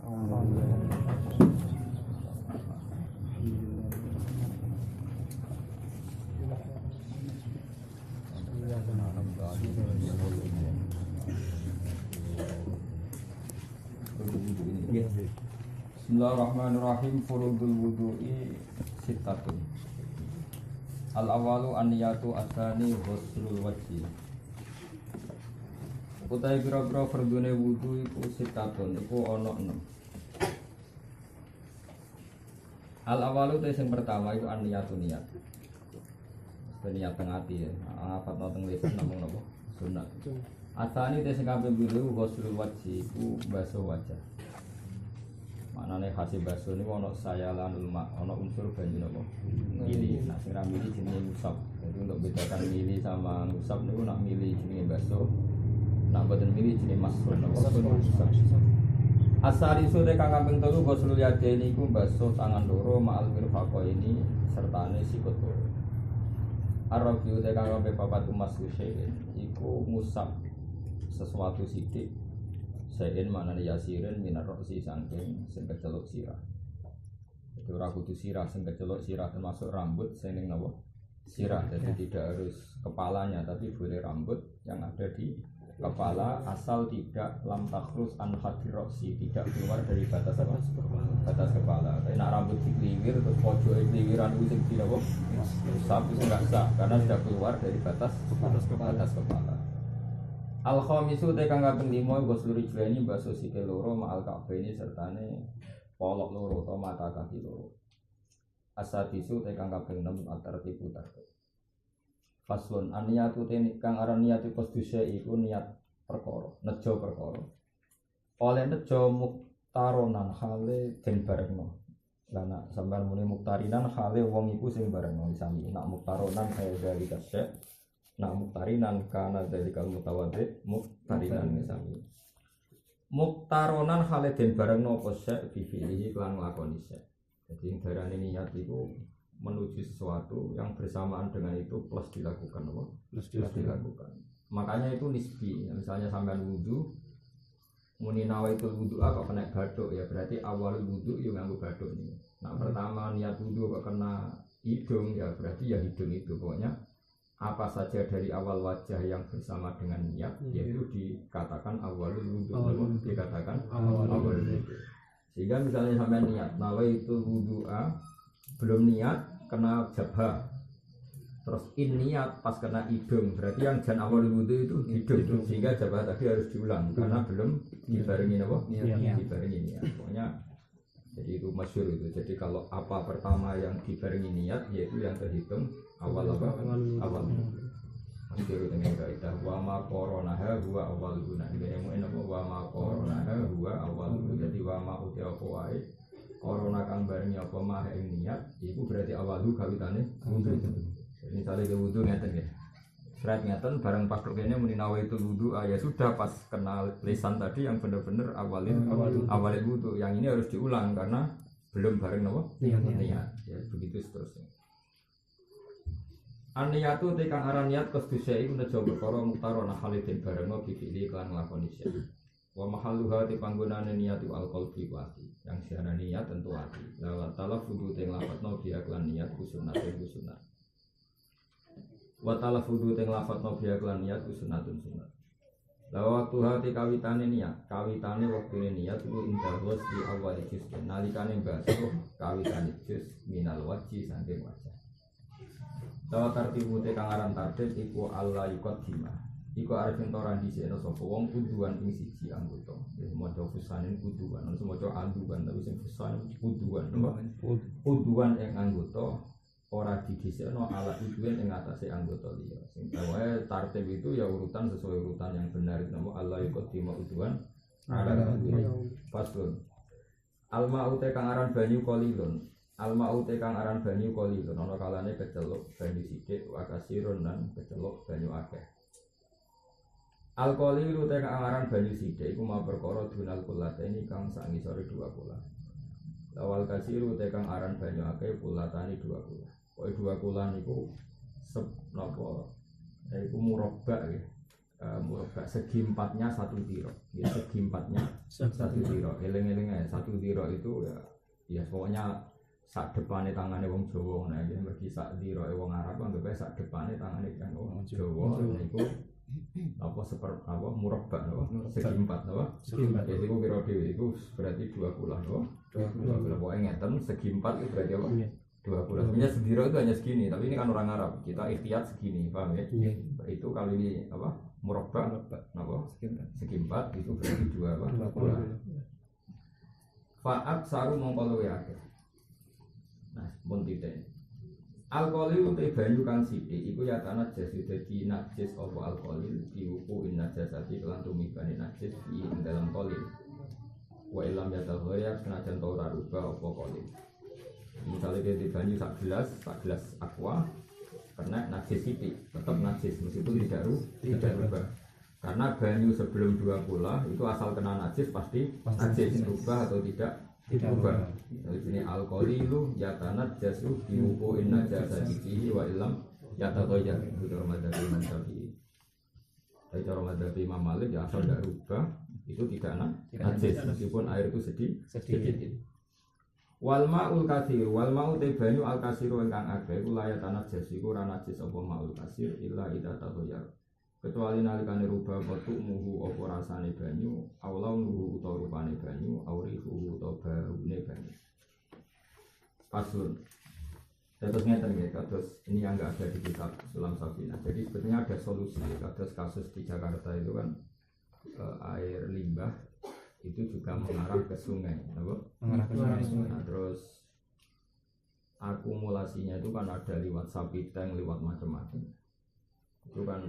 Bismillahirrahmanirrahim. Furudul wudu'i sittatun. Al-awalu an-niyatu asani ghuslul wajhi. Utai kira-kira fardune wudu iku sittatun, iku ana 6. Al-awalu te sing pertama iku an-niyatu niat. Niat teng ati ya. Afatno teng lisan namung napa? Sunat. Asani te sing kaping 2 ghuslul wajhi iku basuh wajah. Maknane khase baso niku ana sayalanul ma, ana unsur banyu napa? Mili. Nah sing ra mili jenenge ngusap. Jadi untuk bedakan mili sama ngusap niku nak mili jenenge baso. Nak boten mili jenenge masrur napa? Asari sore kang kaping 3 ghuslul yadaini iku baso tangan loro ma'al mirfaqo ini sertane sikut loro. Arabiu te kang kaping 4 umas syai'in iku ngusap sesuatu sithik. Sayin mana yasirin minar roksi sangking sing kecelok sirah. Itu ora kudu sirah sing kecelok sirah termasuk rambut sing ning napa? Sirah. Jadi tidak harus kepalanya tapi boleh rambut yang ada di kepala asal tidak lam takhrus an hadir roksi, tidak keluar dari batas apa? Batas kepala. Tapi nak rambut dikliwir terus pojoke kliwiran itu sing dinapa? Usap itu enggak sah karena sudah keluar dari batas kepala. Al-khamisu te kang kaping 5 ghuslul rijlaini baso sikil loro ma'al ka'baini sertane polok loro atau mata kaki loro. Asadisu te kang kaping 6 at-tartibu tartib. Faslun an-niyatu te kang aran niyatu qasdusya iku niat perkara, nejo perkara. Oleh nejo muktaronan hale den barengno. Lah nek sampean muni muktarinan hale wong iku sing barengno misale nek muktaronan kaya dari kasya. Nak muktarinan kana dari kal mutawaddi muktarinan misalnya muktaronan hale den bareng napa syek bifilihi lan nglakoni syek. Jadi yang darane niat itu menuju sesuatu yang bersamaan dengan itu plus dilakukan apa? Plus dilakukan. Makanya itu nisbi. Misalnya sampean wudu muni nawaitul wudu kok kena bathuk ya berarti awal wudu yo nganggo bathuk ini. Nah pertama niat wudu kok kena hidung ya berarti ya hidung itu pokoknya apa saja dari awal wajah yang bersama dengan niat yaitu dikatakan awalul wudu, dikatakan awalul wudu. Sehingga misalnya sampai niat nawaitul wudu'a belum niat kena jabha. Terus niat pas kena hidung berarti yang jan awalul wudu itu hidung. Sehingga jabha tadi harus diulang karena belum dibarengi apa? Dibarengi niat. Pokoknya jadi itu masyhur itu. Jadi kalau apa pertama yang dibarengi niat yaitu yang terhitung awal apa? Awal. Masyhur dengan kaidah wa ma qoronaha huwa awal guna. Ini apa wa ma qoronaha huwa awal guna. Jadi wa ma uti apa wae korona kang barengi apa mah ing niat iku berarti awalu kawitane wudu. Misalnya ke wudu ngeten nggih. Serat ngeten bareng pas kene muni nawaitul wudu ya sudah pas kenal lisan tadi yang benar-benar awalin wudu. Yang ini harus diulang karena belum bareng napa? Niat. Ya begitu seterusnya. An-niyatu te kang aran niat qasdusya iku nejo perkara muktarona halidin barengno bifili kan nglakoni syai. Wa mahalluha te panggonane niat al-qalbi wa ati. Yang siana niat tentu ati. La talaffudu te nglafadzno bi aklan niat sunatun sunat. Wa talaffudu te nglafadzno bi aklan niat sunatun sunat. La waktu hati kawitane niat, kawitane wektune niat iku indarwas di awal juz. Nalikane basuh kawitane juz minal wajhi saking wajah. Dawa tartibu te kang aran tartib iku Allah yuqaddimah. Iku arep entoran dhisikno sapa wong kuduan ing siji anggota. Maca fusanin kuduan, ana maca anduan tapi sing fusan kuduan. Kuduan ing anggota ora didhisikno ala kuduan ing atase anggota liya. Sing wae tartib itu ya urutan sesuai urutan yang benar namo Allah yuqaddimah kuduan ala kuduan. Faslun. Alma ute kang aran banyu qalilun. Alma ute kang aran banyu qalilun ana kalane keceluk banyu sithik wa kasirun lan keceluk banyu akeh. Al-qalilu te kang aran banyu sithik iku ma perkara dunal kulateni kang sak ngisore 2 kula. Lawal kasiru te kang aran banyu akeh kulatani 2 kula. Pokoke 2 kula niku napa? Iku murabba nggih. Murabba segi empatnya 1 tiro. Nggih segi empatnya Satu diro, eleng-eleng aja. Satu diro itu ya pokoknya sak depannya tangannya wong Jawa, nah ini bagi sak diro wong Arab anggapnya sak depannya tangannya kan wong Jawa, nah itu apa murabba segi empat jadi itu kira dewi itu berarti 20 20 pokoknya ngeten segi empat itu berarti apa 20 sebenarnya sediro itu hanya segini tapi ini kan orang Arab kita ikhtiyat segini paham ya itu kali ini apa murabba segi empat itu berarti 20 fa'at saru mongkolo ya nah pun titik alkoholil utai banyu kang sithik iku ya tanah jas dadi najis apa alkoholil diuku najasati kelan tumibane najis di dalam kolil wa ilam ya tahoya senajan ta ora rubah apa kolil misalnya dia di banyu sak gelas aqua karena najis sithik tetap najis meskipun tidak rubah karena banyu sebelum 20 itu asal kena najis pasti najis rubah atau tidak berubah. Jadi ini alkoholilu yatanat jasu diuku inna jasa dikihi wa ilam yatatoya itu cara madhabi Imam Syafi'i. Dari cara madhabi Imam Malik ya asal tidak rubah itu tidak najis meskipun air itu sedikit. Wal ma'ul kasir wal ma'u te banyu al kasiru ingkang akeh iku layatanat jasu iku ora najis apa ma'ul kasir illa idza tatoya. Kecuali nalikane rubah kotuk muhu apa rasane banyu aulau nuhu utawa rupane banyu aurihu utawa baune banyu pasun terus ngeten ya kados ini yang enggak ada di kitab Sulam Safinah jadi sebetulnya ada solusi kados kasus di Jakarta itu kan air limbah itu juga mengarah ke sungai mengarah ke sungai nah, terus akumulasinya itu kan ada lewat sapi tank lewat macam-macam itu kan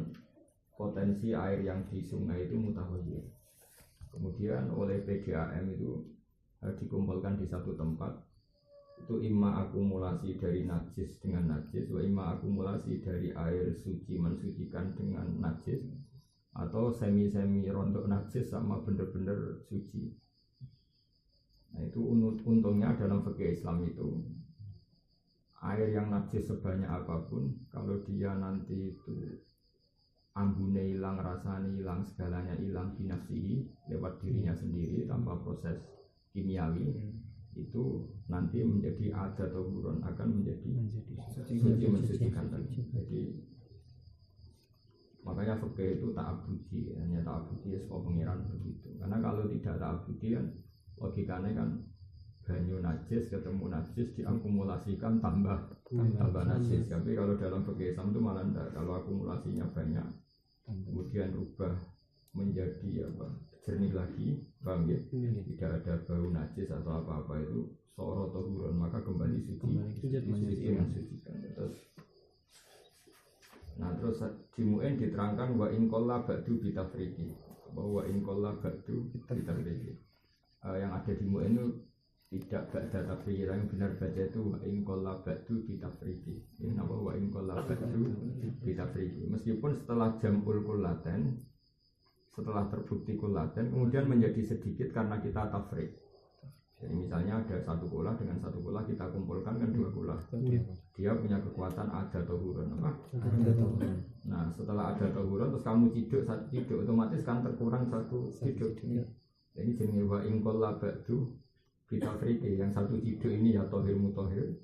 potensi air yang di sungai itu mutahoyir. Kemudian oleh PDAM itu dikumpulkan di satu tempat. Itu imma akumulasi dari najis dengan najis, wa imma akumulasi dari air suci mensucikan dengan najis, atau semi-semi rontok najis sama bener-bener suci. Nah itu untungnya dalam fikih Islam itu air yang najis sebanyak apapun, kalau dia nanti itu ambune hilang, rasanya hilang, segalanya hilang binafsihi lewat dirinya sendiri tanpa proses kimiawi itu nanti menjadi ada atau buron akan menjadi suci mensucikan jadi makanya fikih itu ta'abudi hanya ta'abudi sebuah pengiran begitu karena kalau tidak ta'abudi kan logikanya kan banyu najis ketemu najis diakumulasikan tambah najis tapi kalau dalam fikih Islam itu malah enggak kalau akumulasinya banyak kemudian rubah menjadi jernih lagi paham ya tidak ada bau najis atau apa-apa itu soro atau huron maka kembali suci mensucikan terus di Mu'in diterangkan wa in qalla ba'du bitafriqi bahwa in qalla ba'du bitafriqi yang ada di Mu'in itu tidak ba'da tafriqi yang benar baca itu wa in qalla ba'du bitafriqi ini nama wa in qalla ba'du bitafriqi meskipun setelah jamul kullaten setelah terbukti kullaten kemudian menjadi sedikit karena kita tafriq jadi misalnya ada satu kula dengan satu kula kita kumpulkan kan dua kula dia punya kekuatan ada tohuron nah setelah ada tohuron terus kamu ciduk otomatis kan terkurang satu ciduk jadi jenis wa in qalla ba'du bitafriqi yang satu ciduk ini ya tohir mutohir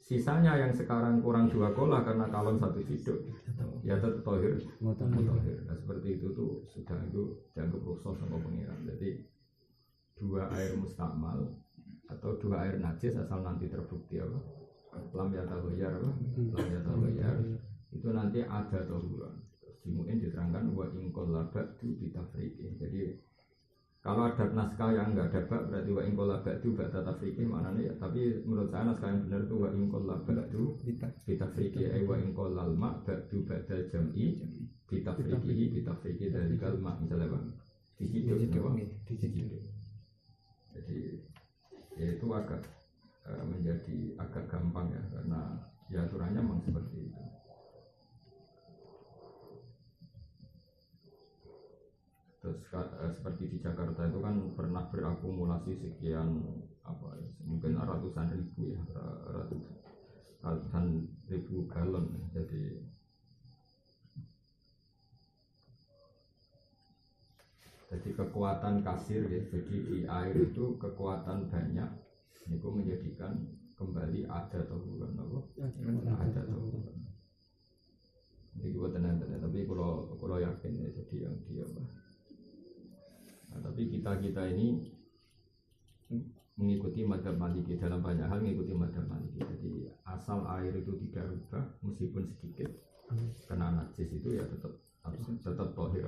sisanya yang sekarang kurang dua kolah karena kalon satu ciduk ya tetap tohir mutohir nah seperti itu tuh sudah itu dianggap rusak sama pengiran jadi dua air mustakmal atau dua air najis asal nanti terbukti lam yatahoyar itu nanti ada tohuran mungkin diterangkan wa in qalla ba'du bitafriqi jadi kalau ada naskah yang enggak ada bak berarti wa in qalla ba'du ba'da tafriqi maknanya ya tapi menurut saya naskah yang benar itu wa in qalla ba'du bitafriqi ay wa in qalla al-ma' ba'du ba'da jam'i bitafriqi dari kalma misalnya Bang dihidup jadi ya itu agak menjadi agak gampang ya karena ya aturannya memang seperti itu. Terus seperti di Jakarta itu kan pernah berakumulasi sekian mungkin ratusan ribu ya ratusan ribu galon jadi Jadi kekuatan kasir ya, jadi di air itu kekuatan banyak itu menjadikan kembali ada atau bukan apa? Ada atau bukan. Ini gue tenang, tapi kalau yakin ya jadi yang dia apa? Nah, tapi kita ini mengikuti madzhab Maliki dalam banyak hal mengikuti madzhab Maliki. Jadi asal air itu tidak rubah meskipun sedikit kena najis itu ya tetap tohir.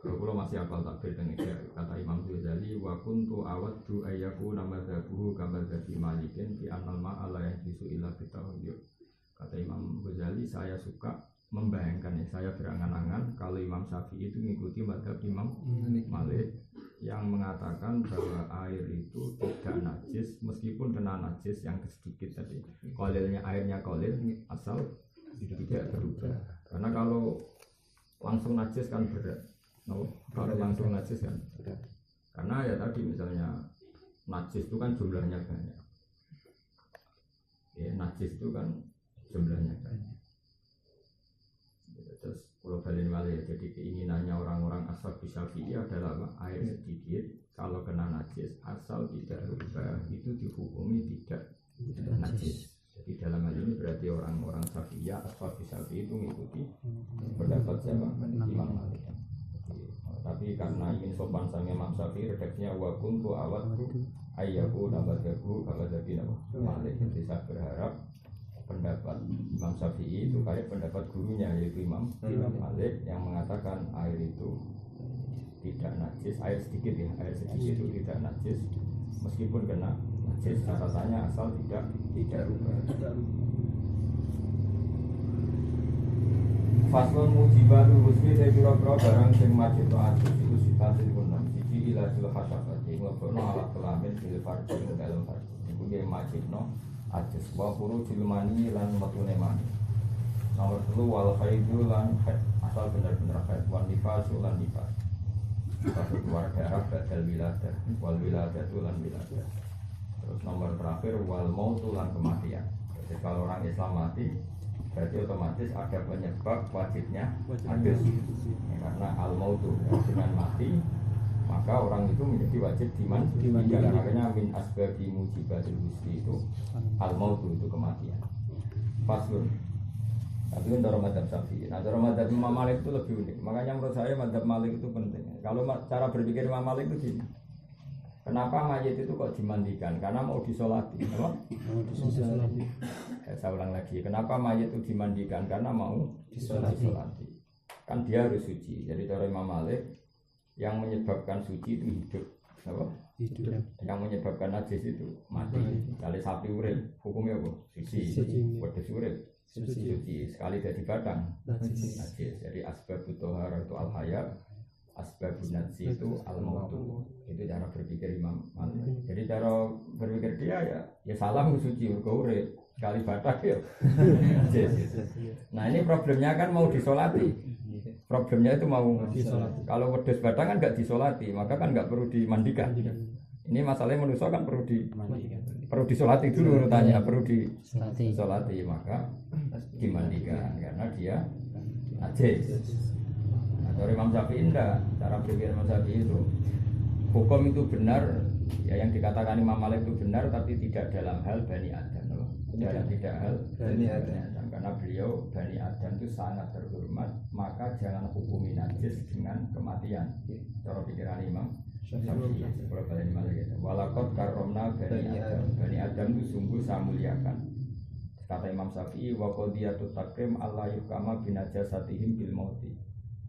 Kalau masih apal takbir dengan kata Imam Ghazali wa kuntu awaddu ayyakuna madzhabuhu kama madzhabi Malikin fi annal ma'ala yajisu illa bitahuyyu. Kata Imam Ghazali, saya suka membayangkan ya, saya berangan-angan kalau Imam Syafi'i itu mengikuti madzhab Imam Malik yang mengatakan bahwa air itu tidak najis meskipun kena najis yang sedikit tadi. Kolilnya airnya kolil asal tidak berubah. Karena kalau langsung najis kan berat. Kalau langsung najis kan berat. Karena ya tadi misalnya najis itu kan jumlahnya banyak. Ya, najis itu kan jumlahnya banyak. Terus kalau balik balik jadi keinginannya orang-orang ashab Syafi'i adalah air sedikit kalau kena najis asal tidak berubah itu dihukumi tidak najis. Jadi dalam hal ini berarti orang-orang Syafi'i ashab Syafi'i itu mengikuti pendapat siapa? Imam Malik. Tapi karena ingin sopan sama Imam Syafi'i redaksinya wa kuntu awaddu ayyahu nabadahu kalau jadi Malik. Jadi saya berharap pendapat Imam Syafi'i itu kayak pendapat gurunya yaitu Imam Malik yang mengatakan air itu tidak najis, air sedikit ya, air sedikit itu tidak najis meskipun kena najis catatannya asal tidak rubah. Faslun mujibatu husni saya kira-kira barang sing majid najis itu sifatnya kunam siji ilajul hasyafati ngebono alat kelamin fil farji ing dalam farji iku nggih majidno ajis wa furujul mani lan metune mani. Nomor 3 wal khaidu lan haid asal benar-benar haid wan nifasu lan nifas. Satu keluar darah badal wiladah wal wiladah lan wiladah. Terus nomor terakhir wal mautu lan kematian. Jadi kalau orang Islam mati berarti otomatis ada penyebab wajibnya hadis ya, karena al mautu ya, dengan mati maka orang itu menjadi wajib dimandikan. Makanya min asbabi mujibatil husni itu al mautu itu kematian. Faslun. Tapi untuk madzhab Syafi'i. Nah, cara madzhab Imam Malik itu lebih unik. Makanya menurut saya madzhab Malik itu penting. Kalau cara berpikir Imam Malik itu gini. Kenapa mayit itu kok dimandikan? Karena mau disolati, apa? Mau disolati. Saya ulang lagi. Kenapa mayit itu dimandikan? Karena mau disolati. Kan dia harus suci. Jadi cara Imam Malik yang menyebabkan suci itu hidup, apa? Hidup. Yang menyebabkan najis itu mati. Kali sapi urip, hukumnya apa? Suci. Wedhus urip, suci. Sekali jadi badang, najis. Jadi asbabut thaharah itu al hayat. Asbabun najis itu al-mautu. Itu cara berpikir Imam Malik. Jadi cara berpikir dia ya salah suci mergo urip. Sekali batak ya. Nah, ini problemnya kan mau disolati. Problemnya itu mau disolati. Kalau wedhus badang kan enggak disolati, maka kan enggak perlu dimandikan. Ini masalahnya manusia kan perlu dimandikan. Perlu disolati dulu urutannya, perlu disolati maka dimandikan karena dia najis. Dari Imam Syafi'i enggak, cara berpikir Imam Syafi'i itu hukum itu benar, ya yang dikatakan Imam Malik itu benar, tapi tidak dalam hal Bani Adam, tidak hal Bani Adam, karena beliau Bani Adam itu sangat terhormat, maka jangan hukumi najis dengan kematian. Cara pikiran Imam Syafi'i, kalau Bani Malik itu, walakot karomna Bani Adam itu sungguh saya muliakan. Kata Imam Syafi'i, wa qadiyatut takrim Allah yukama binajasatihim bil mauti.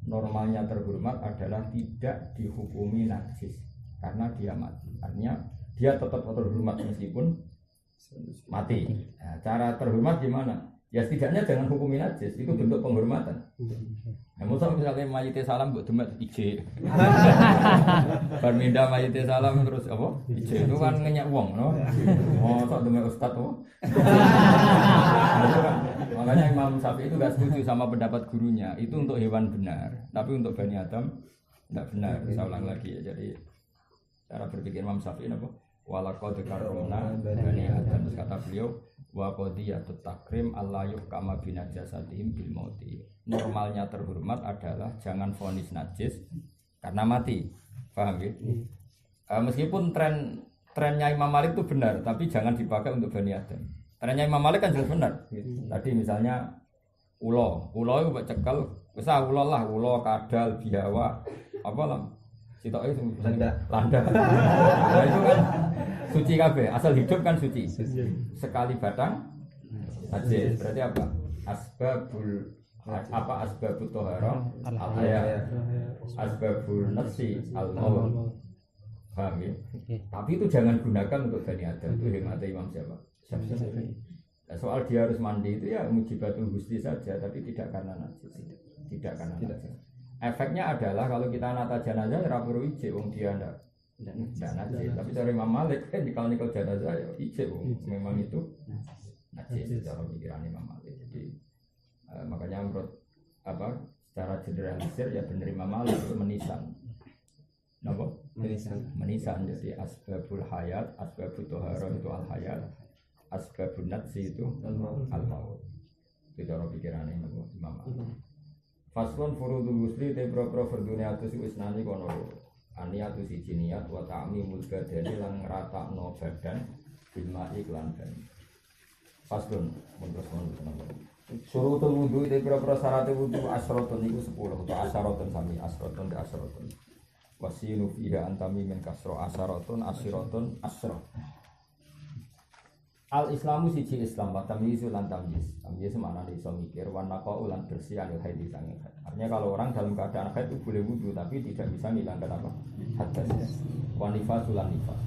Normalnya terhormat adalah tidak dihukumi najis karena dia mati. Artinya dia tetap terhormat meskipun mati. Nah, cara terhormat gimana? Ya setidaknya jangan hukumi najis, itu bentuk penghormatan. Nah, misalnya mayite salam buat demet ije. Berminda mayite salam terus apa? Ije itu kan ngenyak wong, no? Oh, sok demet ustad tuh. Makanya Imam Syafi'i itu gak setuju sama pendapat gurunya. Itu untuk hewan benar, tapi untuk Bani Adam tidak benar. Saya ulang lagi ya. Jadi cara berpikir Imam Syafi'i apa? Walaqad karramna Bani Adam. Terus kata beliau, Wa qadiyatut takrim Allah yuhkama binajasatihim bil mauti. Normalnya terhormat adalah jangan vonis najis karena mati. Paham ya? Meskipun trennya Imam Malik itu benar, tapi jangan dipakai untuk Bani Adam. Trennya Imam Malik kan jelas benar. Tadi misalnya ulo itu cekal, bisa ulo lah, ulo, kadal, biawa, apa lah, sitok itu landa. Nah, itu kan suci kabeh, asal hidup kan suci. Sekali batang, najis. Berarti apa? Asbabut tohara al-haya, asbabul nafsi al-maut. Paham ya? Tapi itu jangan gunakan untuk Bani Adam. Itu hemat Imam siapa? Syafi'i. Soal dia harus mandi itu ya mujibatul gusti saja, tapi tidak karena najis. Tidak karena najis. Efeknya adalah kalau kita nata jenazah ya perlu ijek, wong dia ndak najis. Tapi dari Imam Malik kan kalau nikel jenazah ya ijek, memang itu najis cara pikiran Imam Malik. Jadi makanya menurut secara generalisir ya benar Imam Malik itu menisan. Napa? Menisan. Jadi asbabul hayat, asbabut tohara itu al hayat, asbabun najsi itu al maut. Itu cara pikirannya Imam Malik. Faslun furudul wusli te pro fardune atus wis nani kono. Aniatu siji niat wa ta'mimul badani lan ngratakno badan bil ma'i lan banyu. Faslun terus napa? Surutul wudu te pro syarat wudu asratun iku 10 atau asratun sami asratun. Wasinu fiha antami min kasro asyaratun asyiratun asra. Al Islamu siji Islam wa tamyizu lan tamyiz. Tamyiz maknane iso mikir wa naqau lan bersih anil haid sange. Artinya kalau orang dalam keadaan haid itu boleh wudu tapi tidak bisa menghilangkan apa? Hadas. Wa nifasul lan nifas.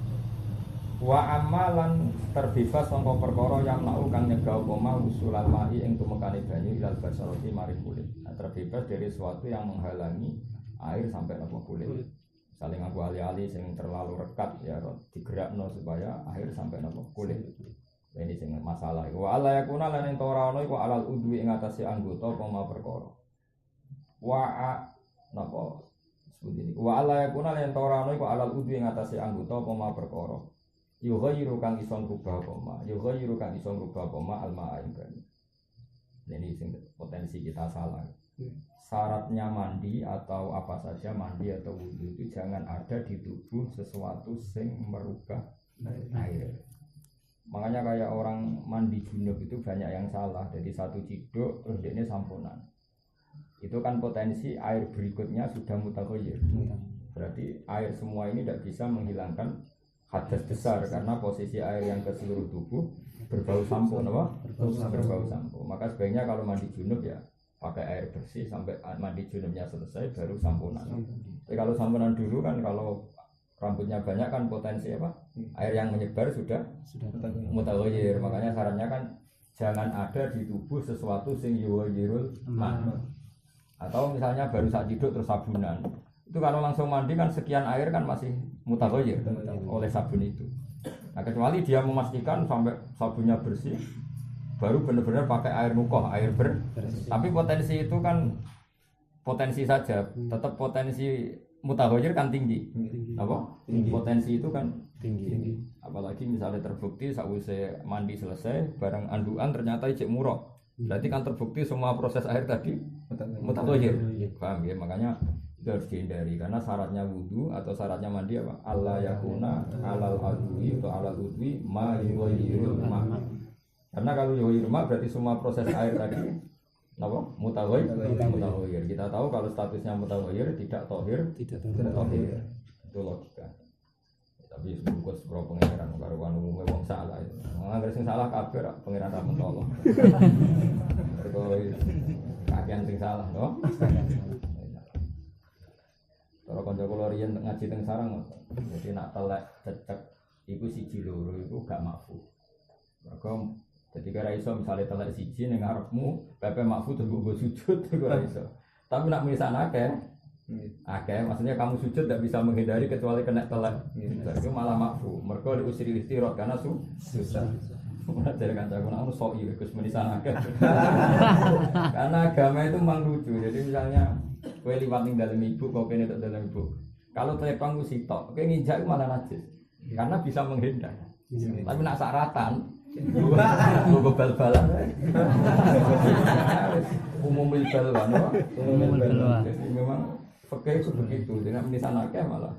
Wa amalan terbebas sangka perkara yang mau kang nyegah koma usulal ma'i ing tumekane banyu ilal basarati maring kulit. Nah, terbebas dari sesuatu yang menghalangi air sampai napa kulit. Saling aku alih-alih yang terlalu rekat ya digerakno supaya akhir sampai nopo kulit. Ini sing masalah. Wa alla yakuna lan ento ora ono iku alal udwi ing atase anggota koma perkara. Wa napa sebut ini. Wa alla yakuna lan ento ora ono iku alal udwi ing atase anggota koma perkara. Yughayyiru kang iso ngrubah koma alma ing bani. Ini sing potensi kita salah. Syaratnya mandi atau apa saja mandi atau wudhu itu jangan ada di tubuh sesuatu yang merubah air. Makanya kayak orang mandi junub itu banyak yang salah. Jadi satu ciduk terus ini sampunan. Itu kan potensi air berikutnya sudah mutaghayyir. Berarti air semua ini tidak bisa menghilangkan hadas besar karena posisi air yang ke seluruh tubuh berbau sampo, berbau sampo. Maka sebaiknya kalau mandi junub ya pakai air bersih sampai mandi junubnya selesai baru sampunan. Tapi kalau sampunan dulu kan kalau rambutnya banyak kan potensi apa? Air yang menyebar sudah mutaghayyir. Makanya sarannya kan jangan ada di tubuh sesuatu sing yuwayyirul ma. Atau misalnya baru saat tidur terus sabunan. Itu kalau langsung mandi kan sekian air kan masih mutaghayyir oleh sabun itu. Nah, kecuali dia memastikan sampai sabunnya bersih baru benar-benar pakai air mukoh, air bersih. Tapi potensi itu kan potensi saja, tetap potensi mutaghayyir kan tinggi. Apa? Potensi itu kan tinggi. Apalagi misalnya terbukti sausé mandi selesai, barang anduan ternyata ijek murah. Berarti kan terbukti semua proses air tadi mutaghayyir. Paham ya? Makanya itu harus dihindari karena syaratnya wudu atau syaratnya mandi apa? Allah yakuna alal adwi atau alal udwi ma yuwayyirul ma. Karena kalau yuwayyir ma berarti semua proses air tadi apa? Mutaghayyir. Kita tahu kalau statusnya mutaghayyir tidak tohir. Itu logika. Tapi sebut sepuro pengiran karo umumnya wong salah itu. Angger sing salah kabeh pengiran ra mentolo. Mergo kakean sing salah, no? Kalau kanca kula riyen ngaji teng sarang, jadi nak telek cecek iku siji loro iku gak makfu. Mergo ketika ra iso misale telek siji ning ngarepmu, pepe makfu tunggu sujud iku ra iso. Tapi nak misan akeh, maksudnya kamu sujud tidak bisa menghindari kecuali kena telek. Itu malah makfu. Mergo diusiri istirot karena susah. Dari kancaku nak sok iya Gus menisan akeh. Karena agama itu memang lucu. Jadi misalnya kowe liwat ning dalem ibu, kok kene tok dalem ibu. Kalau telepang ku sitok, kowe nginjak malah najis. Karena bisa menghindar. Tapi nak saratan Gue bal-balan. Umumil balwan, jadi memang fakir itu begitu. Dengan misalnya malah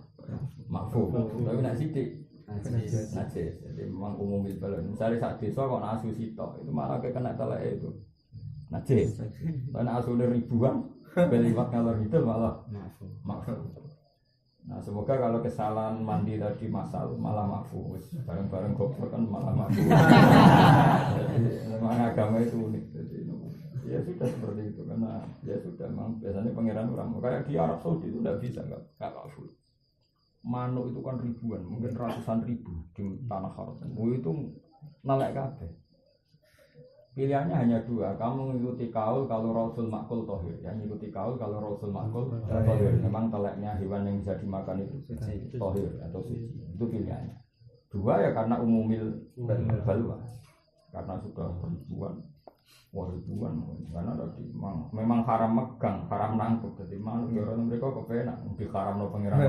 makfu, tapi nak sidik. Najis. Jadi memang umumil balwan. Misalnya saat desa kok nasu sitok, itu malah kena telek itu. Najis. Karena asulnya ribuan, beliwat ngalor itu malah makfu. Nah semoga kalau kesalahan mandi tadi masal malah makfu, bareng-bareng goblok kan malah makfu. Jadi memang agama itu unik. Jadi ya sudah seperti itu karena ya sudah memang biasanya pangeran orang kayak di Arab Saudi itu tidak bisa nggak makfu. Manuk itu kan ribuan, mungkin ratusan ribu di tanah haram. Itu nalek kabeh. Pilihannya hanya dua, kamu mengikuti kaul kalau Rasul makul tohir, yang mengikuti kaul kalau Rasul makul tohir. Memang teleknya hewan yang bisa dimakan itu tohir atau suci, itu pilihannya. Dua ya karena umumil balwa, karena sudah ribuan, karena tadi memang haram megang, haram nangkep. Jadi mana orang mereka kepenak, di haram no pengiran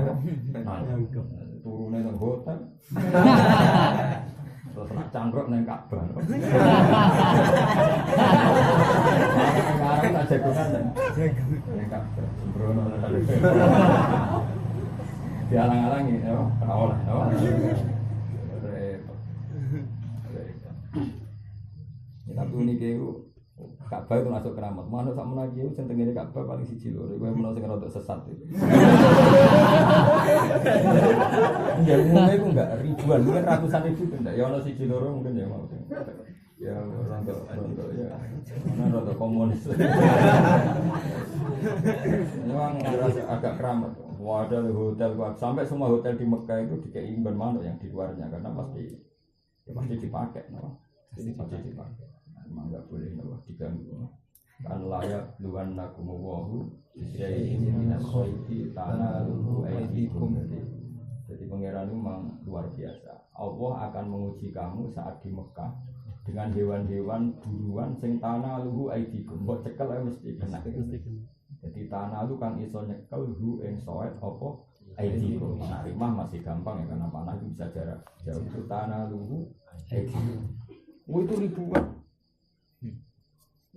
nangkep, turunnya nang hotel. Terus nak cangkruk neng Ka'bah. Sekarang tak jagungan neng Ka'bah. Sembrono tadi. Dialang-alangi, ya, rawol, ya. Tapi unik itu Ka'bah itu masuk keramat. Mana sak menagi itu centeng ini Ka'bah paling siji lho. Kowe menawa sing rada sesat itu. Ya umumnya itu enggak ribuan, mungkin ratusan ribu enggak. Ya ono siji loro mungkin ya mau. Ya rada ya. Mana rada komunis. Memang agak keramat. Wah ada hotel sampai semua hotel di Mekah itu dikei imban manuk yang di luarnya karena pasti dipakai, no. Pasti dipakai. Memang enggak boleh diganggu. Kan layak luan nakumuwahu syai'in minas syaiti tanaluhu aidikum. Jadi pangeran itu memang luar biasa. Allah akan menguji kamu saat di Mekah dengan hewan-hewan buruan sing tanaluhu aidikum. Mbok cekel ae mesti kena. Jadi tanalu kang iso nyekel hu ing soet apa aidikum. Nah, rimah masih gampang ya karena panah itu bisa jarak jauh. Itu tanaluhu aidikum. Itu ribuan.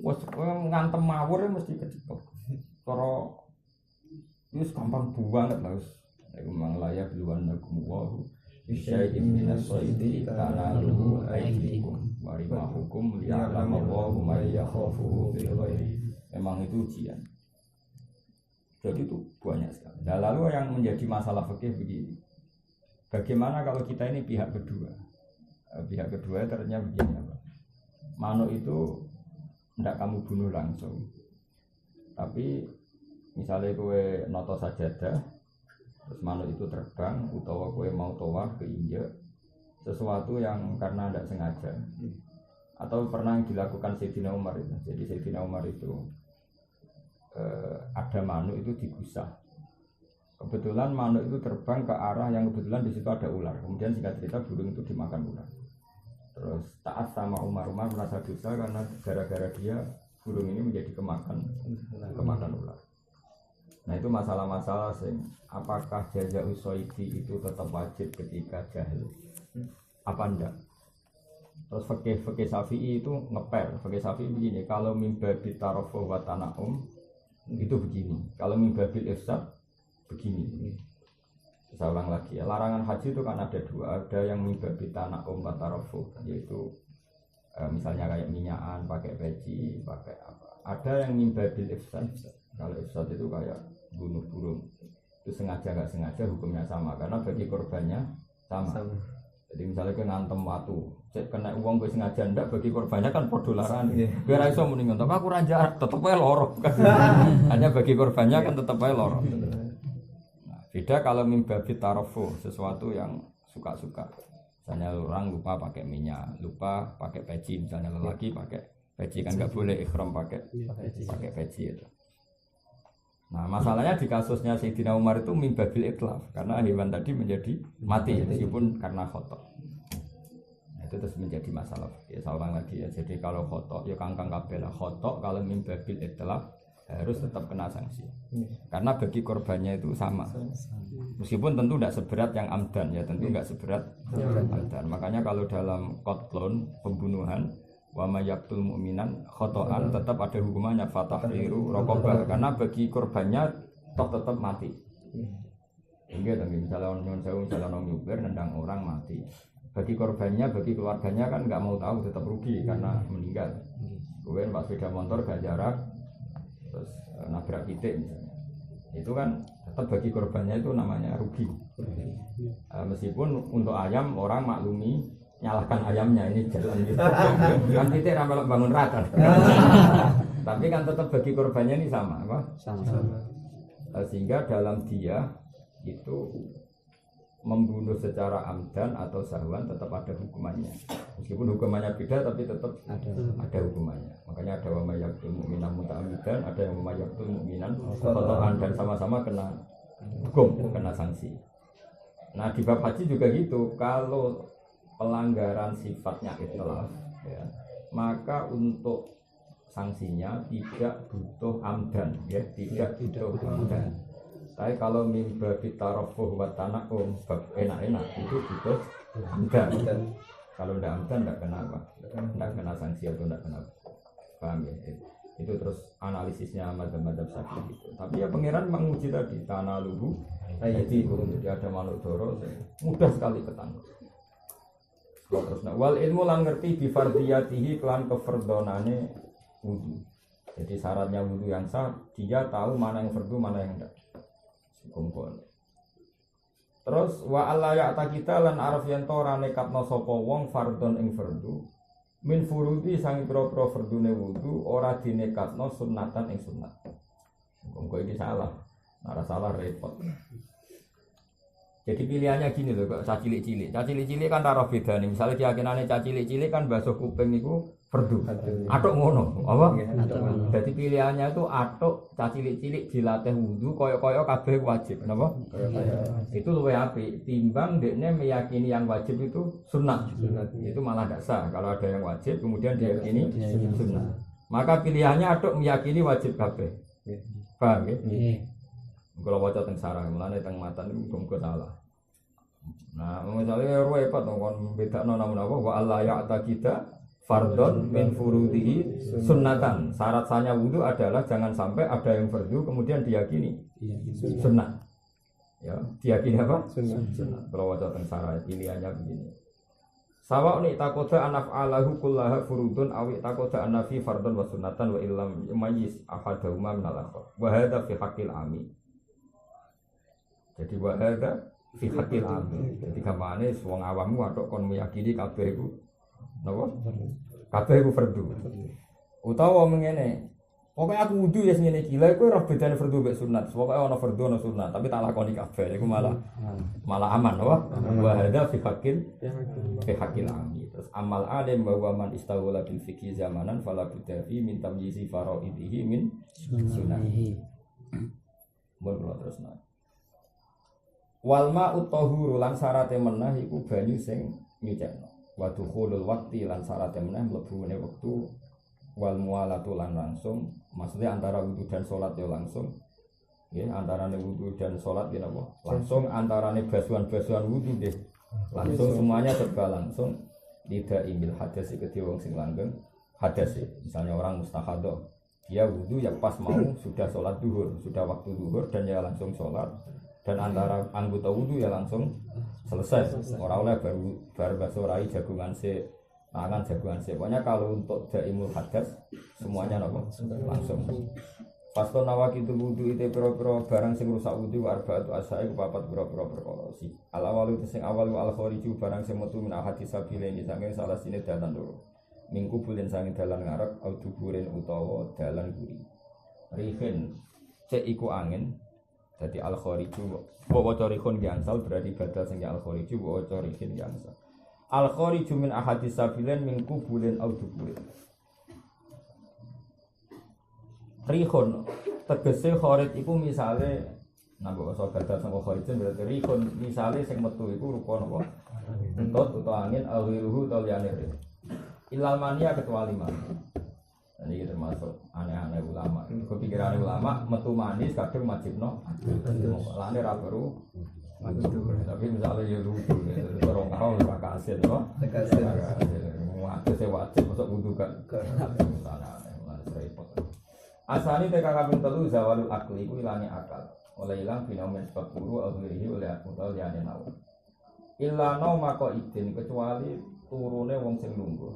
Wes ngantem mawur mesti kecepet. Cara wis gampang banget lah wis. Nek memang layak luwan nakum syai'in minas saidi tanaluhu aydikum wa rima hukum liya'lam Allahu ma yakhafu bil ghairi. Memang itu ujian. Jadi itu banyak sekali. Nah, lalu yang menjadi masalah fikih begini. Bagaimana kalau kita ini pihak kedua? Pihak kedua ternyata begini apa? Manuk itu tidak kamu bunuh langsung, tapi misalnya kowe noto sajadah, terus manuk itu terbang, utawa kowe mau tawaf keinjak sesuatu yang karena tidak sengaja, atau pernah dilakukan Sayyidina Umar itu. Jadi Sayyidina Umar itu ada manuk itu digusah. Kebetulan manuk itu terbang ke arah yang kebetulan di situ ada ular. Kemudian singkat cerita burung itu dimakan ular. Terus taat sama Umar merasa dosa karena gara-gara dia burung ini menjadi kemakan ular. Nah itu masalah-masalah sing apakah jaza usoidi itu tetap wajib ketika jahil? Apa enggak? Terus fikih Syafi'i itu ngeper. Fikih Syafi'i begini, kalau mimbabil tarofuh wa tana'um itu begini. Kalau mimbabil ifsad begini. Saya ulang lagi ya, larangan haji itu kan ada dua, ada yang mimbabil tana'um wa tarofuh, yaitu misalnya kayak minyakan, pakai peci, pakai apa. Ada yang mimbabil ifsad. Kalau ifsad itu kayak bunuh burung, itu sengaja nggak sengaja hukumnya sama, karena bagi korbannya sama. Jadi misalnya kena ngantem watu, cek kena uang gue sengaja ndak, bagi korbannya kan podo laran. Biar iso mendingan, tapi aku raja tetep aja loro. Hanya bagi korbannya kan tetep aja loro. Nah, beda kalau mimbabil tarofu, sesuatu yang suka-suka. Misalnya orang lupa pakai minyak, lupa pakai peci, misalnya lelaki pakai peci kan nggak boleh ikhram pakai peci itu. Nah masalahnya di kasusnya Sayyidina Umar itu mimbabil itlaf, karena hewan tadi menjadi mati meskipun karena khotok. Nah, itu terus menjadi masalah. Ya saya ulang lagi ya, jadi kalau khotok ya kangkang kabel khotok, kalau mimbabil itlaf harus tetap kena sanksi. Karena bagi korbannya itu sama. Meskipun tentu tidak seberat yang amdan ya, tentu tidak seberat amdan. Makanya kalau dalam qatlun pembunuhan wa may yaqtul mu'minan khotoan tetap ada hukumannya fatahriru raqabah karena bagi korbannya toh tetap mati. Hingga misalnya orang nyuber nendang orang mati. Bagi korbannya, bagi keluarganya kan nggak mau tahu tetap rugi karena meninggal. Kemudian pas sepeda motor gak jarak terus nabrak titik misalnya. Itu kan tetap bagi korbannya itu namanya rugi. Meskipun untuk ayam orang maklumi nyalahkan ayamnya ini jalan gitu. Kan titik ramelok bangun rata. Tapi kan tetap bagi korbannya ini sama, apa? Sama. Sehingga dalam dia itu membunuh secara amdan atau sahwan tetap ada hukumannya. Meskipun hukumannya beda tapi tetap ada hukumannya. Makanya ada wa may yaqtul mu'minan muta'ammidan, ada yang wa may yaqtul mu'minan khotoan dan sama-sama kena hukum, kena sanksi. Nah di bab haji juga gitu. Kalau pelanggaran sifatnya itlaf ya, maka untuk sanksinya tidak butuh amdan ya, tidak butuh amdan. Tapi kalau mimba bitarofuh wa tanakum bab enak-enak itu butuh amdan. Kalau tidak amdan tidak kena apa? Tidak kena sanksi atau tidak kena paham ya? Itu terus analisisnya madzhab syafi'i gitu. Tapi ya pangeran menguji tadi tanah luhu jadi ada manuk doro mudah sekali ketangkep. Terus wal ilmu lan ngerti bi fardiyatihi kelan kefardonane wudu. Jadi syaratnya wudu yang sah dia tahu mana yang fardu mana yang enggak. Kumpul. Terus wa alla ya'taqita lan araf yen to ora nekatno sapa wong fardhon ing fardu min furudi sang pira-pira fardune wudu ora dinekatno sunnatan ing sunnat. Kok iki salah. Ora salah repot. Jadi pilihannya gini loh, kok cacilik-cilik kan taruh beda nih. Misalnya keyakinannya cacilik-cilik kan basuh kuping itu fardu. Atok ngono, apa? Jadi pilihannya itu atok cacilik-cilik dilatih wudu, koyok-koyok kabeh wajib, kenapa? Itu luwih apik timbang dekne meyakini yang wajib itu sunat. Itu malah tidak sah. Kalau ada yang wajib kemudian diyakini sunat. Maka pilihannya atok meyakini wajib kabeh. Paham ya? Kalau wajah teng sarang, mulane teng matan itu muga salah. Nah, misalnya repot kon bedakno namun apa wa alla ya'taqida fardhon min furudihi sunnatan. Syarat sahnya wudu adalah jangan sampai ada yang fardu kemudian diyakini sunnah. Ya, diyakini apa? Sunnah. Kalau wajah teng sarang pilihannya begini. Sawa ni takoda anaf'alahu kullaha furudun awi takoda anafi fardhon wa sunnatan wa illam yumayyiz ahadahuma min al-akhar. Wa hadha fi haqqil ami. Jadi wahada fi haqqil amin. Jadi kamane wong awammu atok kon meyakini kabeh iku napa? Kabeh iku fardu. Utawa mengene. Pokoke aku wudu ya ngene iki. Lha iku ora bedane fardu mek sunat. Pokoke ana fardu ana sunat, tapi tak lakoni kabeh iku malah aman apa? Wahada fi haqqil amin. Terus amal alim bahwa man istawala bil fiqhi zamanan fala bidafi min tamyizi faraidihi min sunnah. Mun terus nah. Walma utahuru lan sarate menah iku banyu sing nyucekno. Wa dukhulul waqti lan sarate menah mlebune wektu wal mualatu lan langsung. Maksudnya antara wudu dan salat ya langsung. Nggih, antarane wudu dan salat ya napa? Langsung antarane basuhan-basuhan wudu nggih. Langsung semuanya serba langsung. Tidak imil hadas iki wong sing langgeng hadas. Misalnya orang mustahadhah, dia wudu ya pas mau sudah salat zuhur, sudah waktu zuhur dan ya langsung salat. Dan antara anggota wudu ya langsung selesai. Orang oleh baru basuh rai jagungan se, tangan jagungan se. Pokoknya kalau untuk daimul hadas semuanya langsung. Paston nawaki itu wudu itu piro-piro barang sing rusak wudu arba'atu asya'i kepapat piro-piro perkara si. Al awalu sing awalu al khariju barang sing metu min ahadi sabilain sange salah sine dalan loro. Minggu bulan sange dalan ngarep au duburin utawa dalan guri. Rihin cek iku angin. Jadi al-khariju wa tarikun yansal berarti badal sing al-khariju wa tarikun yansal. Al-khariju min ahadis sabilan min kubulin au duburin. Rihun tegese kharij iku misale nambah basa badal sing kharijun berarti rihun misale sing metu iku rupa napa? Entut utawa angin awiruhu utawa liyane. Ilal mania kecuali mani. ini termasuk aneh-aneh ulama. Kepikiran ulama metu manis kadang wajibno adil. Lane ra baru tapi misalnya ya lucu orang tahu ora kasil loh. Wajib wajib masuk wudu kan. Repot. Asali TKK ping 3 zawalul akli iku ilange akal. Oleh ilang fenomen sebab guru akhiri oleh akal liyane nawa. Illa nauma qaidin kecuali turune wong sing lungguh.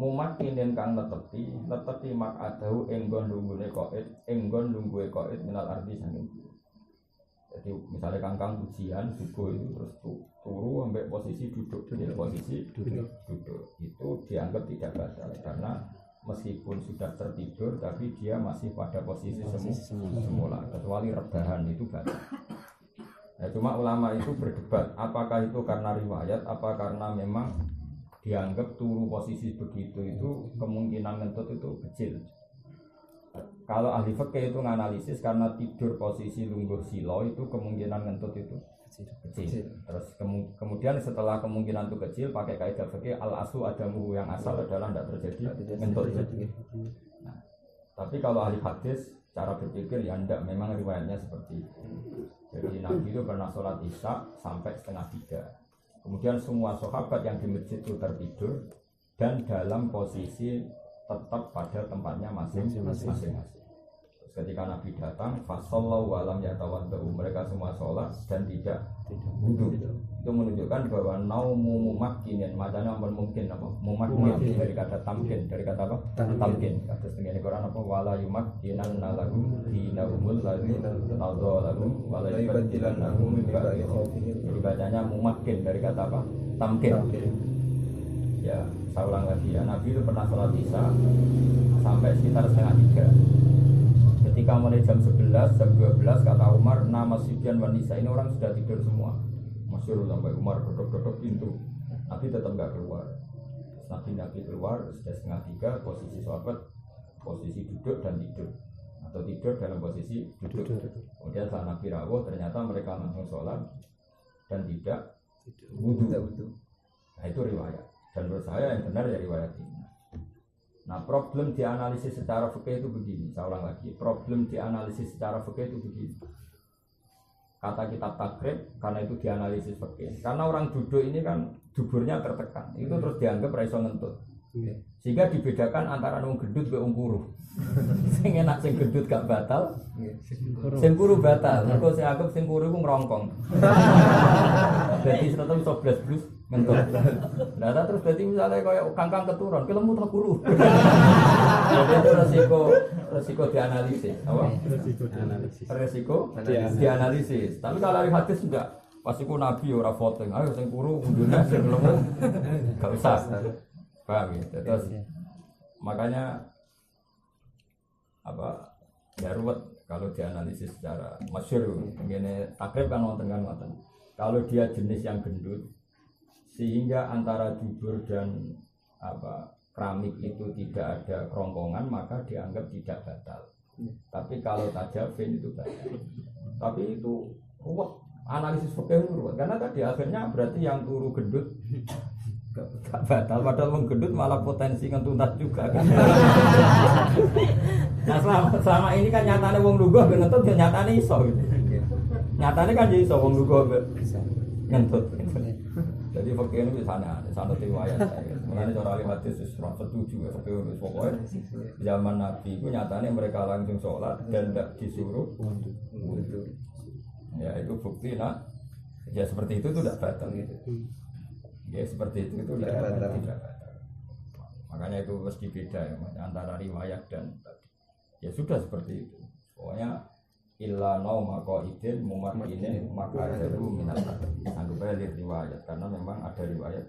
Mumakinin kang netepi mak adahu enggon lunggune qaid, enggon lungguhe qaid minal ardi sanging. Jadi misalnya kangkang ujian subuh itu terus turu sampai posisi duduk, jadi posisi duduk itu dianggap tidak batal karena meskipun sudah tertidur tapi dia masih pada posisi semula kecuali rebahan itu batal. Ya, cuma ulama itu berdebat apakah itu karena riwayat apa karena memang dianggap turu posisi begitu itu kemungkinan ngentut itu kecil. Kalau ahli fikih itu nganalisis karena tidur posisi lungguh silo itu kemungkinan ngentut itu kecil. Terus kemudian setelah kemungkinan itu kecil pakai kaidah fikih al aslu adamu yang asal adalah tidak terjadi ngentut. Nah, tapi kalau ahli hadis cara berpikir ya enggak, memang riwayatnya seperti itu. Jadi Nabi itu pernah sholat isya sampai 2:30. Kemudian semua sahabat yang di masjid itu tertidur dan dalam posisi tetap pada tempatnya masing-masing. Terus ketika Nabi datang, fasallahu walam yatawaddu, mereka semua sholat dan tidak wudu. Itu menunjukkan bahwa naumu mumakkinin, macamnya mungkin apa? Mumakkin dari kata tamkin, dari kata apa? Tamkin. Kata setengah Quran apa? Wala yumakkinan lahum dinahumul ladzi tadha lahum wala yubaddilan lahum min ba'di khaufihim. Jadi bacanya mumakkin dari kata apa? Tamkin. Ya, saya ulang lagi ya. Nabi itu pernah sholat isya sampai sekitar 2:30. Ketika mulai jam 11, jam 12 kata Umar, nama Sibyan wanisa ini orang sudah tidur semua. Masyhur sampai Umar dodok-dodok pintu. Nabi tetap nggak keluar. Nabi keluar sudah 2:30, posisi sahabat posisi duduk dan tidur atau tidur dalam posisi duduk. Kemudian saat Nabi rawuh ternyata mereka langsung sholat dan tidak wudu. Nah itu riwayat. Dan menurut saya yang benar ya riwayat ini. Nah problem dianalisis secara fikih itu begini, saya ulang lagi. Problem dianalisis secara fikih itu begini. Kata kitab takrib karena itu dianalisis fikih. Karena orang duduk ini kan duburnya tertekan, itu terus dianggap raiso ngentut. Sehingga dibedakan antara wong gendut ke wong kuru. Sing enak sing gendut gak batal, sing kuru batal. Mergo sing anggap sing kuru iku ngrongkong. Jadi tetep iso blas-blus ngentut. Lah terus berarti misalnya kaya kangkang keturun, kelemu tak kuru. Jadi itu resiko dianalisis, apa? Resiko dianalisis. Tapi kalau dari hadis enggak. Pas iku Nabi ora voting, ayo sing kuru undune sing kelemu gak usah. Paham ya? Terus makanya apa ya ruwet kalau dianalisis secara masyhur begini takrib kan wonten. Kalau dia jenis yang gendut sehingga antara dubur dan apa keramik itu tidak ada kerongkongan maka dianggap tidak batal. Tapi kalau tajafin itu batal. Tapi itu ruwet, analisis fikih itu ruwet karena tadi akhirnya berarti yang turu gendut gak batal, padahal menggendut malah potensi ngentuntas juga kan. Nah selama ini kan nyatanya wong lugu ngentut ya nyatanya iso gitu. Nyatanya kan iso wong lugu ngentut. Jadi fakir ini misalnya ada riwayat saya. Mengenai cara ahli hadis sesuatu setuju ya fakir itu pokoknya zaman Nabi itu nyatanya mereka langsung sholat dan tidak disuruh wudu. Ya itu bukti nak. Ya seperti itu tidak batal gitu. Ya seperti itu tidak batal. Makanya itu mesti beda ya antara riwayat dan ya sudah seperti itu. Pokoknya illa nauma qaidin mumakkinin maka jaru minal anggap aja riwayat karena memang ada riwayat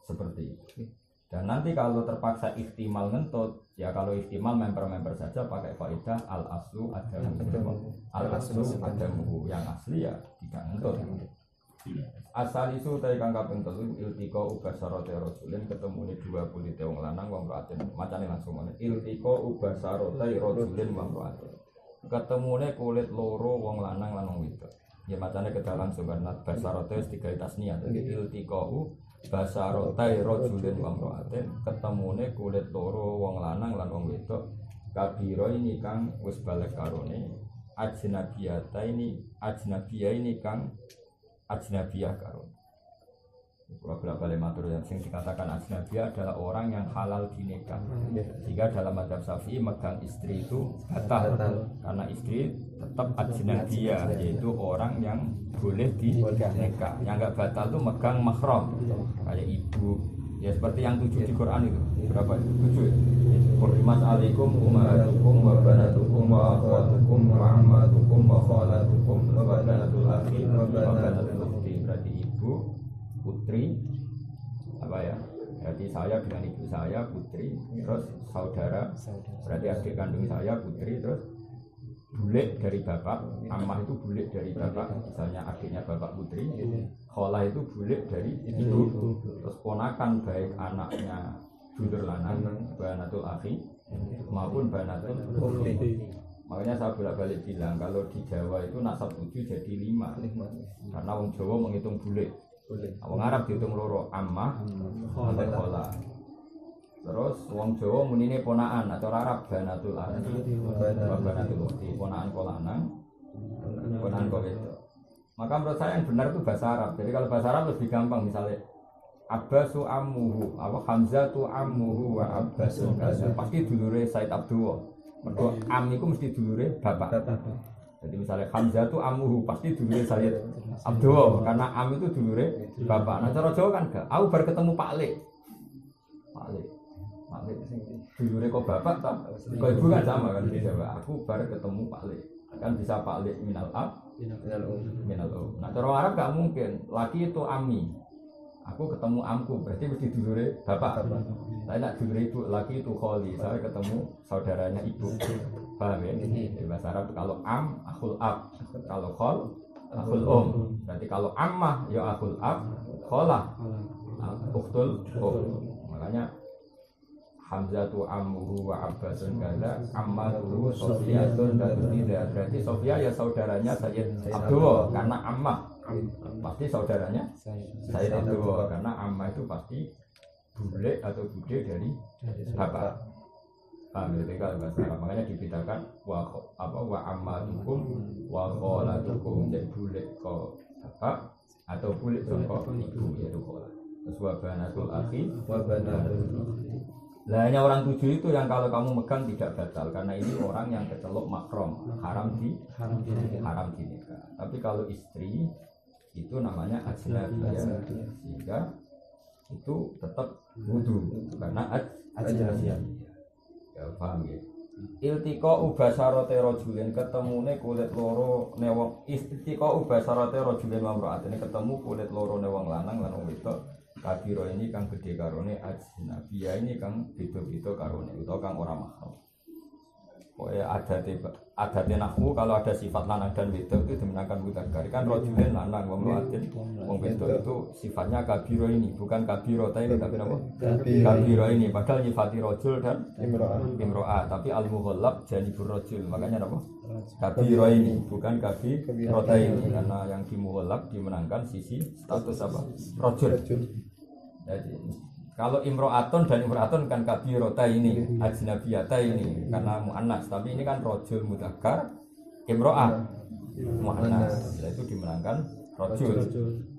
seperti itu. Dan nanti kalau terpaksa ihtimal ngentut ya kalau ihtimal member saja pakai kaidah al aslu adamu yang asli ya tidak ngentut. Asal isu tadi kang kaping 3 iltiko ubasarate rasulin ketemune dua kulite wong lanang wong wadon macane langsung ngene iltiko ubasarate rasulin wong wadon ketemune kulit loro wong lanang lan wong wedok ya macane kedah langsung kan basarate tiga tasniah dadi iltiko basarotai rajulin wa imra'atin ketemune kulit loro wong lanang lan wong wedok kabira ini kang wis balik karone ajnabiyah ini kang ajnabiyah karone. Kalau balik matur yang sing dikatakan ajnabiyah adalah orang yang halal dinikah. Jika dalam mazhab Syafi'i megang istri itu batal karena istri tetap ajnabiyah, yaitu orang yang boleh dinikah. Yang enggak batal itu megang mahram kayak ibu. Ya seperti yang 7 di Quran itu. Berapa itu? 7 ya? Hurrimat alaikum ummahatukum wa banatukum wa akhwatukum wa ammatukum wa khalatukum wa banatul akhi wa banatul ukhti. Berarti ibu, putri, apa ya? Berarti saya dengan ibu saya putri, terus saudara, berarti adik kandung saya putri, terus bulik dari bapak, ammah itu bulik dari bapak, misalnya adiknya bapak putri, kholah itu bulik dari ibu, terus ponakan baik anaknya dulur lanang, banatul akhi maupun banatul ukhti. Makanya saya bolak-balik bilang kalau di Jawa itu nasab 7 jadi 5, karena wong Jawa menghitung bulik. Wong Arab dihitung loro, ammah sampai kholah. Terus wong Jawa munine ponaan atau Arab banatul akhi, banatul ukhti, ponaan kok lanang, ponaan kok wedok. Maka menurut saya yang benar itu bahasa Arab. Jadi kalau bahasa Arab lebih gampang, misalnya Abbasu ammuhu, apa Hamzatu ammuhu wa Abbasu pasti dulure Said Abdullah. Mergo am iku mesti dulure bapak. Jadi misalnya Hamzatu ammuhu pasti dulure Said Abdullah karena am itu dulure bapak. Nah cara Jawa kan gak. Aku baru ketemu Pak Le. Pak Le dulure kok bapak tak? Kok ibu kan sama kan di Jawa. Aku baru ketemu Pak Le. Kan bisa Pak Le minal ab, minal um. Nah cara Arab gak mungkin. Laki itu ami. Aku ketemu amku, berarti mesti dulure bapak. Saya nak dulure ibu, laki itu kholi. Saya ketemu saudaranya ibu. Paham ya? Di bahasa Arab kalau am, akhul ab. Kalau khol, akhul Berarti kalau ammah, ya akhul ab. Kholah, ukhtul Makanya Hamzatu ammuhu wa abbasun kaza ammatuhu Sofiyatun dan tidak. Berarti Sofia ya saudaranya Sayyid Abdullah karena ammah. Pasti saudaranya Sayyid Abdullah karena ammah itu pasti bule atau bude dari bapak. Paham ya kalau bahasa Arab. Makanya dibedakan wa ammatukum wa kholatukum, jadi bule kok bapak atau bule kok ibu yaitu kholah. Terus wa banatul akhi wa banatul ukhti. Lah hanya orang 7 itu yang kalau kamu megang tidak batal karena ini orang yang kecelok makrom, haram dinikah. Tapi kalau istri itu namanya ajnabiyah, sehingga itu tetap wudu karena ajnabiyah. Ya paham ya. Iltiqa ubasarate rajulin ketemune kulit loro ne wong iltiqa ubasarate rajulin wa imra'atin ketemu kulit loro ne wong lanang lan wong wedok. Kabiro ini kang gede karone ajnabiyah ini kang beda-beda karone utawa kang ora mahram. Pokoknya adatnya nahwu kalau ada sifat lanang dan wedok itu dimenangkan mudzakkar kan rajulin lanang wa imra'atin wong wedok itu sifatnya kabiro ini bukan kabiro ini tapi apa? Kabiro ini padahal nyifati rajul dan imra'ah tapi al-mughallab janibur rajul makanya apa? Kabiro ini bukan kabiro ini karena yang dimughallab dimenangkan sisi status apa? Rajul. Jadi kalau imro'atun dan imro'atun kan kabirota ini, ajnabiyata ini karena mu'annas. Tapi ini kan rojul mudzakkar, imro'ah mu'annas. Itu dimenangkan rojul.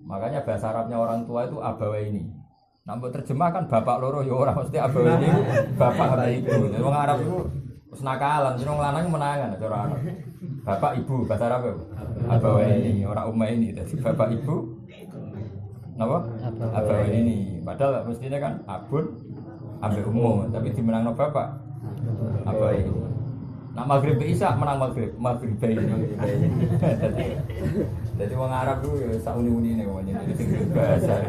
Makanya bahasa Arabnya orang tua itu abawa ini. Nampak terjemahkan bapak loro ya orang mesti abawa ini bapak atau ibu. Jadi orang Arab itu senakalan, jadi orang lanang menangan cara Arab. Bapak ibu bahasa Arab itu abawa ini, orang umma ini. Jadi bapak ibu napa? Abawa ini. Padahal mestinya kan abun ambil umum, tapi dimenang no bapak. Abawa ini. Nak maghrib isya menang maghrib ini. Jadi orang Arab itu ya sauni-uni nih wanya. Jadi bahasa.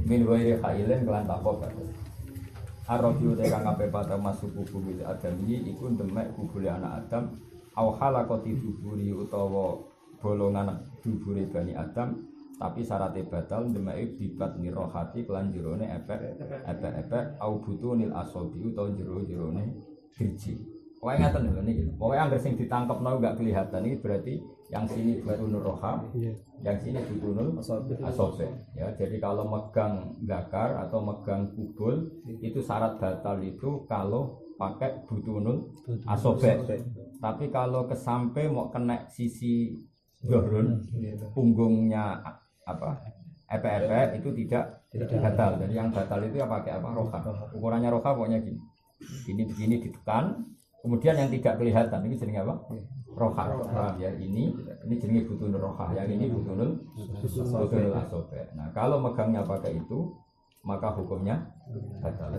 Min wairi khailen kelan takok. Arabiu te kang ape pada masuk kubur Adam iki iku demek kubure anak Adam au halaqati duburi utawa bolongan dubure Bani Adam. Tapi syaratnya batal demek bibat nirohati kelan jerone efek au butunil asobi utawa jerone driji. Pokoknya ngaten lho niki. Pokoknya anggar sing ditangkepno enggak kelihatan ini berarti yang sini butunul roha, yang sini butunul asobe. Ya, jadi kalau megang gakar atau megang kubul itu syarat batal itu kalau pakai butunul asobe. Tapi kalau kesampe mau kena sisi dohrun, punggungnya apa? Epe-epe itu tidak batal. Jadi yang batal itu ya pakai apa? Roha. Ukurannya roha pokoknya gini. Ini begini ditekan. Kemudian yang tidak kelihatan ini jenenge apa? Roha. Ya ini jenenge butunul roha. Yang ini butunul asobe. Nah kalau megangnya pakai itu maka hukumnya batal.